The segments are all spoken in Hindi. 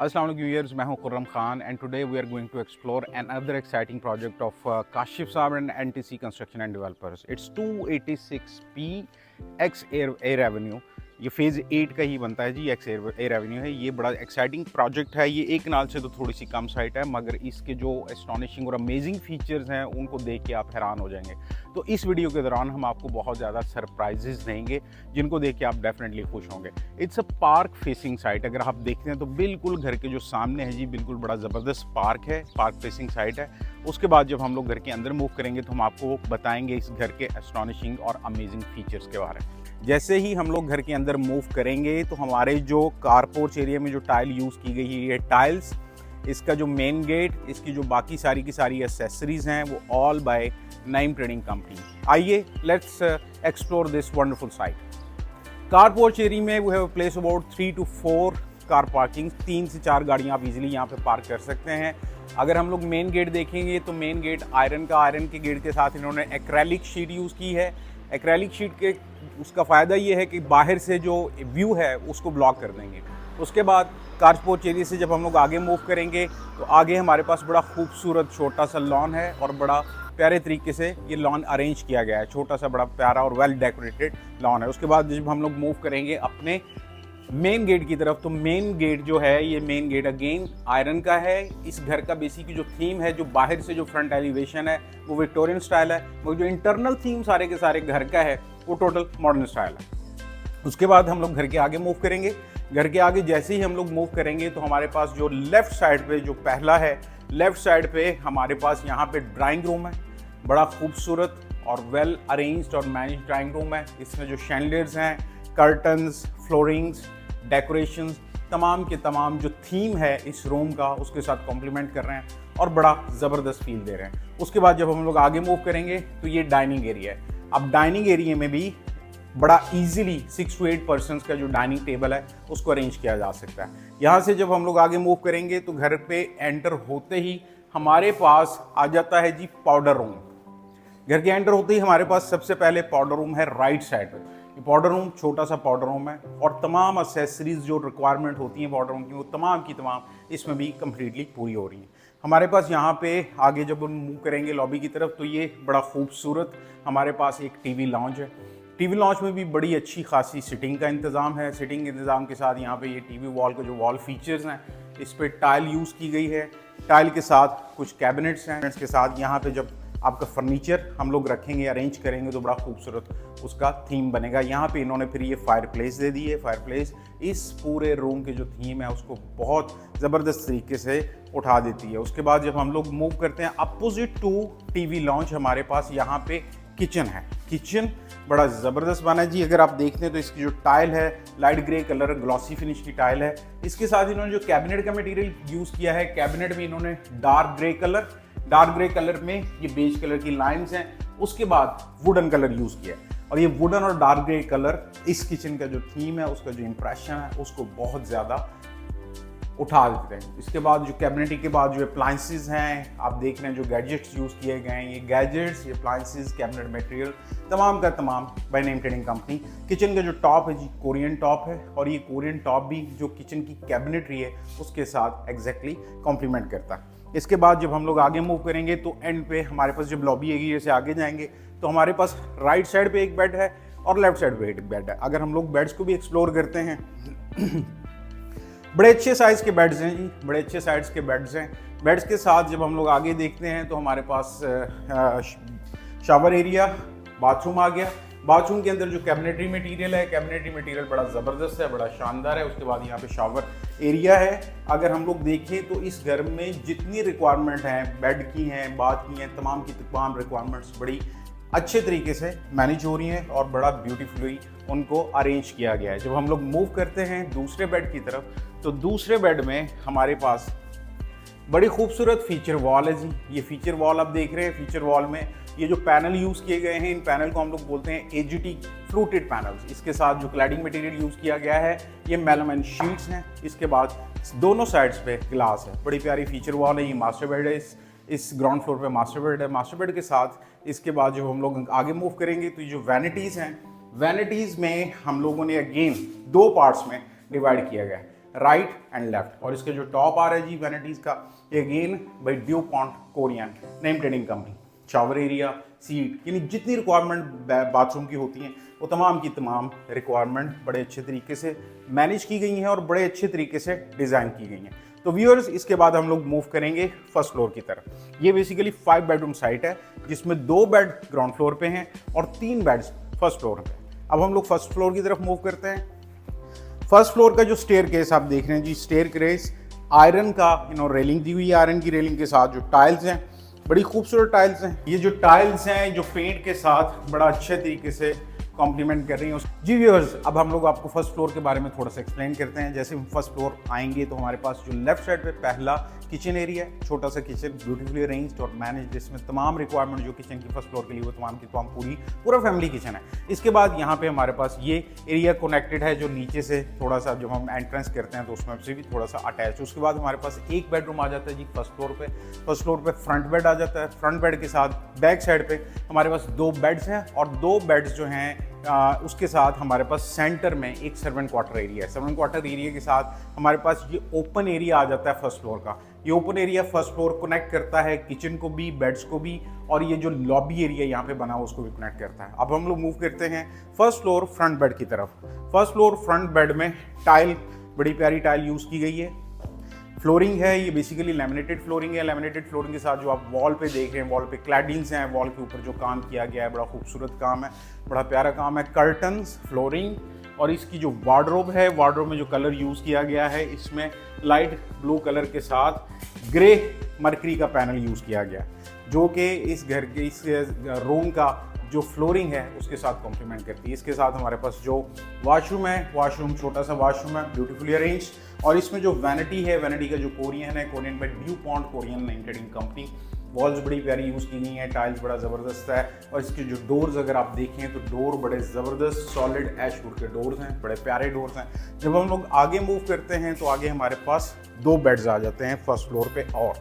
Assalamu alaikum viewers, मैं हूं Khurram Khan and today we are going to explore another exciting project of Kashif Saab and NTC Construction and Developers. It's 286p X Air Avenue. ये फेज़ 8 का ही बनता है जी, एक्स एयर एवेन्यू है। ये बड़ा एक्साइटिंग प्रोजेक्ट है। ये एक नाल से तो थोड़ी सी कम साइट है, मगर इसके जो एस्टॉनिशिंग और अमेजिंग फीचर्स हैं उनको देख के आप हैरान हो जाएंगे। तो इस वीडियो के दौरान हम आपको बहुत ज़्यादा सरप्राइजेस देंगे जिनको देख के आप डेफिनेटली खुश होंगे। It's a park facing site. अगर आप देखते हैं तो बिल्कुल घर के जो सामने है जी, बिल्कुल बड़ा ज़बरदस्त पार्क है, पार्क फेसिंग साइट है। उसके बाद जब हम लोग घर के अंदर मूव करेंगे तो हम आपको बताएंगे इस घर के एस्टॉनिशिंग और अमेजिंग फीचर्स के बारे में। जैसे ही हम लोग घर के अंदर मूव करेंगे तो हमारे जो कार पोर्च एरिया में जो टाइल यूज़ की गई है, ये टाइल्स, इसका जो मेन गेट, इसकी जो बाकी सारी की सारी एसेसरीज हैं वो all by Naeem trading company. आइए let's explore this wonderful site. Car porch area में we have place about 3 to 4 car parking. 3 से 4 गाड़ियाँ आप इजीली यहाँ पे पार्क कर सकते हैं। अगर हम लोग मेन गेट देखेंगे तो मेन गेट आयरन का, आयरन के गेट के साथ इन्होंने एक्रेलिक शीट यूज़ की है। एक्रेलिक शीट के उसका फ़ायदा ये है कि बाहर से जो व्यू है उसको ब्लॉक कर देंगे। उसके बाद कार पोर्च एरिया से जब हम लोग आगे मूव करेंगे तो आगे हमारे पास बड़ा खूबसूरत छोटा सा लॉन है और बड़ा प्यारे तरीके से ये लॉन अरेंज किया गया है। छोटा सा बड़ा प्यारा और वेल डेकोरेटेड लॉन है। उसके बाद जब हम लोग मूव करेंगे अपने मेन गेट की तरफ तो मेन गेट जो है, ये मेन गेट अगेन आयरन का है। इस घर का बेसिक जो थीम है, जो बाहर से जो फ्रंट एलिवेशन है वो विक्टोरियन स्टाइल है, वो जो इंटरनल थीम सारे के सारे घर का है वो टोटल मॉडर्न स्टाइल है। उसके बाद हम लोग घर के आगे मूव करेंगे। घर के आगे जैसे ही हम लोग मूव करेंगे तो हमारे पास जो लेफ़्ट साइड पे जो पहला है, लेफ़्ट साइड पे हमारे पास यहाँ पे ड्राइंग रूम है। बड़ा खूबसूरत और वेल अरेंज्ड और मैनेज ड्राइंग रूम है। इसमें जो शैंडलियर्स हैं, कर्टन्स, फ्लोरिंग्स, डेकोरेशंस, तमाम के तमाम जो थीम है इस रूम का उसके साथ कॉम्प्लीमेंट कर रहे हैं और बड़ा ज़बरदस्त फील दे रहे हैं। उसके बाद जब हम लोग आगे मूव करेंगे तो ये डाइनिंग एरिया है। अब डाइनिंग एरिया में भी बड़ा इजीली 6 to 8 पर्सन्स का जो डाइनिंग टेबल है उसको अरेंज किया जा सकता है। यहाँ से जब हम लोग आगे मूव करेंगे तो घर पे एंटर होते ही हमारे पास आ जाता है जी पाउडर रूम। घर के एंटर होते ही हमारे पास सबसे पहले पाउडर रूम है राइट साइड पे। ये पाउडर रूम छोटा सा पाउडर रूम है और तमाम एक्सेसरीज जो रिक्वायरमेंट होती हैं पाउडर रूम की वो तमाम की तमाम इसमें भी कम्प्लीटली पूरी हो रही हैं। हमारे पास यहाँ पे आगे जब हम मूव करेंगे लॉबी की तरफ तो ये बड़ा खूबसूरत हमारे पास एक टीवी लॉन्च है। टीवी लॉन्च में भी बड़ी अच्छी खासी सिटिंग का इंतज़ाम है। सिटिंग के इंतज़ाम के साथ यहाँ पे ये टीवी वॉल के जो वॉल फीचर्स हैं इस पर टाइल यूज़ की गई है। टाइल के साथ कुछ कैबिनेट्स हैं। इसके साथ यहाँ पे जब आपका फर्नीचर हम लोग रखेंगे, अरेंज करेंगे तो बड़ा खूबसूरत उसका थीम बनेगा। यहाँ पे इन्होंने फिर ये फायर प्लेस दे दी है। फायर प्लेस इस पूरे रूम के जो थीम है उसको बहुत ज़बरदस्त तरीके से उठा देती है। उसके बाद जब हम लोग मूव करते हैं अपोजिट टू टीवी लॉन्च, हमारे पास यहाँ पे किचन है। किचन बड़ा ज़बरदस्त बना है जी। अगर आप देखते हैं तो इसकी जो टाइल है light grey colour glossy finish की टाइल है। इसके साथ इन्होंने जो कैबिनेट का मटेरियल यूज़ किया है, कैबिनेट में इन्होंने डार्क ग्रे कलर में ये बेज कलर की लाइंस हैं। उसके बाद वुडन कलर यूज़ किया है और ये वुडन और डार्क ग्रे कलर इस किचन का जो थीम है, उसका जो इम्प्रेशन है उसको बहुत ज़्यादा उठा देते हैं। इसके बाद जो कैबिनेट के बाद जो अप्लायंसेस हैं, आप देख रहे हैं जो गैजेट्स यूज़ किए गए हैं, ये गैजेट्स, ये अप्लायंसेस, कैबिनेट मटेरियल तमाम का तमाम by name trading company. Kitchen का जो टॉप है जी कोरियन टॉप है और ये कोरियन टॉप भी जो किचन की कैबिनेटरी है उसके साथ एग्जैक्टली कॉम्प्लीमेंट करता है। इसके बाद जब हम लोग आगे मूव करेंगे तो एंड पे हमारे पास जब लॉबी एरिया से आगे जाएंगे तो हमारे पास राइट साइड पे एक बेड है और लेफ्ट साइड पे एक बेड है। अगर हम लोग बेड्स को भी एक्सप्लोर करते हैं बड़े अच्छे साइज़ के बेड्स हैं जी, बड़े अच्छे साइज़ के बेड्स हैं। बेड्स के साथ जब हम लोग आगे देखते हैं तो हमारे पास शावर एरिया, बाथरूम आ गया। बाथरूम के अंदर जो कैबिनेटरी मटेरियल है, कैबिनेटरी मटेरियल बड़ा ज़बरदस्त है, बड़ा शानदार है। उसके बाद यहाँ पे शावर एरिया है। अगर हम लोग देखें तो इस घर में जितनी रिक्वायरमेंट हैं, बेड की हैं, बाथ की हैं, तमाम की तमाम रिक्वायरमेंट्स बड़ी अच्छे तरीके से मैनेज हो रही हैं और बड़ा ब्यूटीफुली उनको अरेंज किया गया है। जब हम लोग मूव करते हैं दूसरे बेड की तरफ तो दूसरे बेड में हमारे पास बड़ी खूबसूरत फीचर वॉल है जी। ये फीचर वॉल आप देख रहे हैं। फीचर वॉल में ये जो पैनल यूज़ किए गए हैं, इन पैनल को हम लोग बोलते हैं एजीटी फ्लूटेड पैनल्स। इसके साथ जो क्लैडिंग मटेरियल यूज़ किया गया है ये मेलामाइन शीट्स हैं। इसके बाद दोनों साइड्स पे ग्लास है। बड़ी प्यारी फीचर वॉल है। ये मास्टर बेड है। इस ग्राउंड फ्लोर पे मास्टर बेड है। मास्टर बेड के साथ इसके बाद जब हम लोग आगे मूव करेंगे तो ये जो वैनिटीज़ हैं, वैनिटीज़ में हम लोगों ने अगेन 2 पार्ट्स में डिवाइड किया गया है। Right and left. और इसके जो टॉप आ रहा है जी वैनिटीज का, again by Dupont Corian Naim trading company. Shower area, seat, यानी जितनी रिक्वायरमेंट बाथरूम की होती हैं वो तमाम की तमाम रिक्वायरमेंट बड़े अच्छे तरीके से मैनेज की गई हैं और बड़े अच्छे तरीके से डिज़ाइन की गई हैं। तो व्यूअर्स, इसके बाद हम लोग मूव करेंगे फर्स्ट फ्लोर की तरफ। ये बेसिकली 5 बेडरूम साइट है जिसमें 2 बेड ग्राउंड फ्लोर पे हैं और 3 बेड्स फर्स्ट फ्लोर पे। अब हम लोग फर्स्ट फ्लोर की तरफ मूव करते हैं। फर्स्ट फ्लोर का जो स्टेयर केस आप देख रहे हैं जी, स्टेयर केस आयरन का रेलिंग दी हुई है। आयरन की रेलिंग के साथ जो टाइल्स हैं, बड़ी खूबसूरत टाइल्स हैं। ये जो टाइल्स हैं जो पेंट के साथ बड़ा अच्छे तरीके से कॉम्प्लीमेंट कर रही हैं जी व्यूअर्स। अब हम लोग आपको फर्स्ट फ्लोर के बारे में थोड़ा सा एक्सप्लेन करते हैं। जैसे हम फर्स्ट फ्लोर आएंगे तो हमारे पास जो लेफ्ट साइड पे पहला किचन एरिया है, छोटा सा किचन, ब्यूटीफुली अरेंज्ड और मैनेज्ड, जिसमें तमाम रिक्वायरमेंट जो किचन की फर्स्ट फ्लोर के लिए वो तमाम की तमाम पूरा फैमिली किचन है। इसके बाद यहाँ पे हमारे पास ये एरिया कनेक्टेड है जो नीचे से थोड़ा सा जब हम एंट्रेंस करते हैं तो उसमें से भी थोड़ा सा अटैच। उसके बाद हमारे पास एक बेडरूम आ जाता है जी फर्स्ट फ्लोर पे। फर्स्ट फ्लोर पे फ्रंट बेड आ जाता है। फ्रंट बेड के साथ बैक साइड पे हमारे पास 2 बेड्स हैं और 2 बेड्स जो हैं उसके साथ हमारे पास सेंटर में एक सर्वेंट क्वार्टर एरिया है। सर्वेंट क्वार्टर एरिया के साथ हमारे पास ये ओपन एरिया आ जाता है फर्स्ट फ्लोर का। ये open area first floor connect करता है किचन को भी, बेड्स को भी, और ये जो लॉबी एरिया यहाँ पे बना हुआ उसको भी कनेक्ट करता है। अब हम लोग मूव करते हैं फर्स्ट फ्लोर फ्रंट बेड की तरफ। फर्स्ट फ्लोर फ्रंट बेड में टाइल, बड़ी प्यारी टाइल यूज़ की गई है। फ्लोरिंग है, ये बेसिकली लैमिनेटेड फ्लोरिंग है। लैमिनेटेड फ्लोरिंग के साथ जो आप वॉल पे देख रहे हैं, वॉल पे क्लैडिंग्स हैं, वॉल के ऊपर जो काम किया गया है बड़ा खूबसूरत काम है, बड़ा प्यारा काम है। कर्टन्स, फ्लोरिंग, और इसकी जो वार्डरोब है, वार्डरोब में जो कलर यूज़ किया गया है इसमें लाइट ब्लू कलर के साथ ग्रे मरकरी का पैनल यूज़ किया गया, जो कि इस घर के इस रूम का जो फ्लोरिंग है उसके साथ कॉम्प्लीमेंट करती है। इसके साथ हमारे पास जो वॉशरूम है, वॉशरूम छोटा सा वॉशरूम है, ब्यूटीफुली अरेंज। और इसमें जो वैनिटी है, वैनिटी का जो कोरियन है, Corian by DuPont Corian Naim trading company. Walls बड़ी प्यारी यूज़ की गई हैं, टाइल्स बड़ा ज़बरदस्त है। और इसके जो डोर्स अगर आप देखें तो डोर बड़े ज़बरदस्त सॉलिड ऐशवुड के डोर्स हैं, बड़े प्यारे डोर्स हैं। जब हम लोग आगे मूव करते हैं तो आगे हमारे पास 2 बेड्स आ जाते हैं फर्स्ट फ्लोर पे, और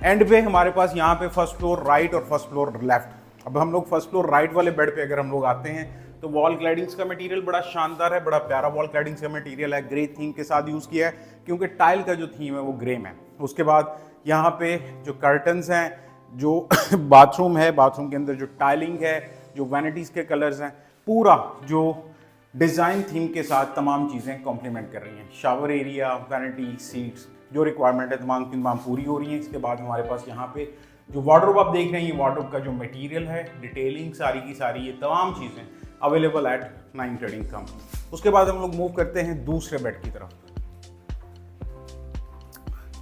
एंड पे हमारे पास यहाँ पे फर्स्ट फ्लोर राइट और फर्स्ट फ्लोर लेफ्ट। अब हम लोग फर्स्ट फ्लोर राइट वाले बेड पे अगर हम लोग आते हैं तो वॉल क्लैडिंग्स का मटेरियल बड़ा शानदार है, बड़ा प्यारा वॉल क्लैडिंग्स का मटेरियल है। ग्रे थीम के साथ यूज़ किया है क्योंकि टाइल का जो थीम है वो ग्रे में। उसके बाद यहाँ पे जो कर्टन्स हैं, जो बाथरूम है, बाथरूम के अंदर जो टाइलिंग है, जो वैनिटीज़ के कलर्स हैं, पूरा जो डिज़ाइन थीम के साथ तमाम चीज़ें कॉम्प्लीमेंट कर रही हैं। शावर एरिया, वैनिटी, सीट्स, जो रिक्वायरमेंट है तमाम की तमाम पूरी हो रही हैं। इसके बाद हमारे पास यहाँ पे जो वार्डरोब आप देख रहे हैं, ये वार्डरोब का जो मटेरियल है, डिटेलिंग सारी की सारी, ये तमाम चीज़ें available at nine trading company. उसके बाद हम लोग मूव करते हैं दूसरे बेड की तरफ।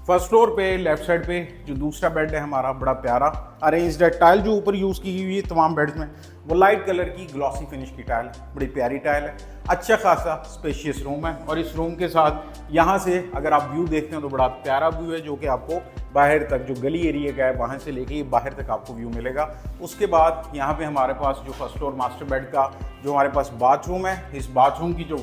फर्स्ट फ्लोर पे लेफ्ट साइड पे जो दूसरा बेड है हमारा, बड़ा प्यारा अरेंज्ड है। टाइल जो ऊपर यूज़ की हुई है तमाम बेड्स में वो लाइट कलर की ग्लॉसी फिनिश की टाइल, बड़ी प्यारी टाइल है। अच्छा खासा स्पेशियस रूम है, और इस रूम के साथ यहाँ से अगर आप व्यू देखते हैं तो बड़ा प्यारा व्यू है, जो कि आपको बाहर तक जो गली एरिया का है वहाँ से लेके बाहर तक आपको व्यू मिलेगा। उसके बाद यहाँ पे हमारे पास जो फर्स्ट फ्लोर मास्टर बेड का जो हमारे पास बाथरूम है, इस बाथरूम की जो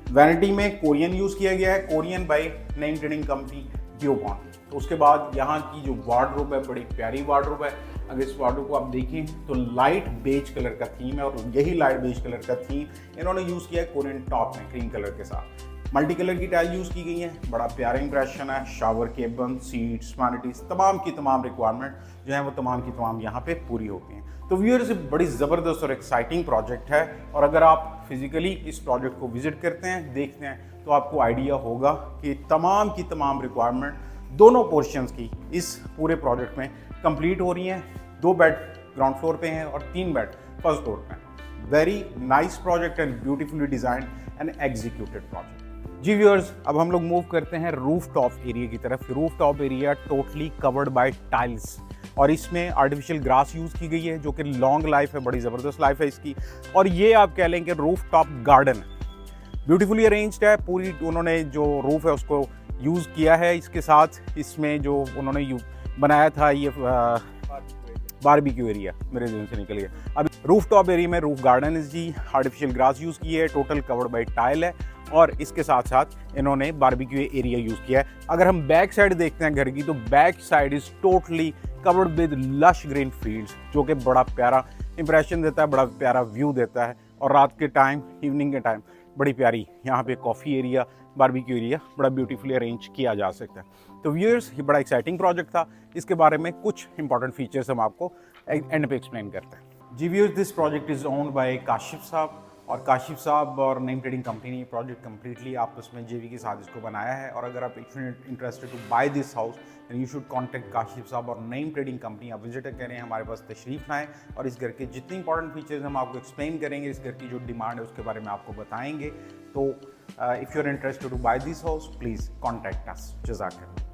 वैनिटी में कोरियन यूज़ किया गया है, Corian by name trading company Dupont. तो उसके बाद यहाँ की जो वार्डरोब है, बड़ी प्यारी वार्डरोब है। अगर इस वार्डरोब को आप देखें तो लाइट बेज कलर का थीम है, और यही लाइट बेज कलर का थीम इन्होंने यूज़ किया है कोरियन टॉप में क्रीम कलर के साथ। मल्टी कलर की टाइल यूज़ की गई है, बड़ा प्यारा इंप्रेशन है। शावर केबन, सीट्स, वैनिटीज, तमाम की तमाम रिक्वायरमेंट जो है वो तमाम की तमाम यहाँ पे पूरी होती हैं। तो व्यूअर्स, बड़ी ज़बरदस्त और एक्साइटिंग प्रोजेक्ट है, और अगर आप फिजिकली इस प्रोजेक्ट को विजिट करते हैं, देखते हैं, तो आपको आइडिया होगा कि तमाम की तमाम रिक्वायरमेंट दोनों पोर्शंस की इस पूरे प्रोजेक्ट में कंप्लीट हो रही हैं। 2 बेड ग्राउंड फ्लोर पे हैं और 3 बेड फर्स्ट फ्लोर पे हैं। Very nice project and beautifully designed and executed project. जी व्यूअर्स, अब हम लोग मूव करते हैं रूफ टॉप एरिया की तरफ। Roof top area totally covered by tiles, और इसमें आर्टिफिशियल ग्रास यूज़ की गई है, जो कि लॉन्ग लाइफ है, बड़ी ज़बरदस्त लाइफ है इसकी। और ये आप कह लें कि रूफ टॉप गार्डन है, ब्यूटीफुली अरेंज्ड है। पूरी उन्होंने जो रूफ है उसको यूज़ किया है। इसके साथ इसमें जो उन्होंने बनाया था ये बारबेक्यू एरिया, मेरे जहन से निकल गया। अब रूफ टॉप एरिया में रूफ गार्डन है जी, आर्टिफिशियल ग्रास यूज़ की है, टोटल कवर्ड बाय टाइल है, और इसके साथ साथ इन्होंने बारबेक्यू एरिया यूज़ किया है। अगर हम बैक साइड देखते हैं घर की, तो back side is totally covered with lush green fields, जो कि बड़ा प्यारा इंप्रेशन देता है, बड़ा प्यारा व्यू देता है। और रात के टाइम, इवनिंग के टाइम बड़ी प्यारी यहाँ पे कॉफ़ी एरिया, बारबेक्यू एरिया बड़ा ब्यूटीफुली अरेंज किया जा सकता है। तो व्यूअर्स, ये बड़ा एक्साइटिंग प्रोजेक्ट था। इसके बारे में कुछ इंपॉर्टेंट फीचर्स हम आपको एंड पे एक्सप्लेन करते हैं। जी viewers, this project is owned by Kashif साहब, और काशिफ साहब और नेम ट्रेडिंग कंपनी ने प्रोजेक्ट कम्प्लीटली आपस में जेवी के साथ इसको बनाया है। और अगर आप interested to buy this house then you should contact Kashif साहब और नेम ट्रेडिंग कंपनी। आप विजिट करें, हमारे पास तशरीफ लाएँ और इस घर के जितने इंपॉर्टेंट फीचर्स हम आपको एक्सप्लेन करेंगे, इस घर की जो डिमांड है उसके बारे में आपको बताएंगे। तो if you are interested to buy this house please contact us. जज़ाकल्लाह।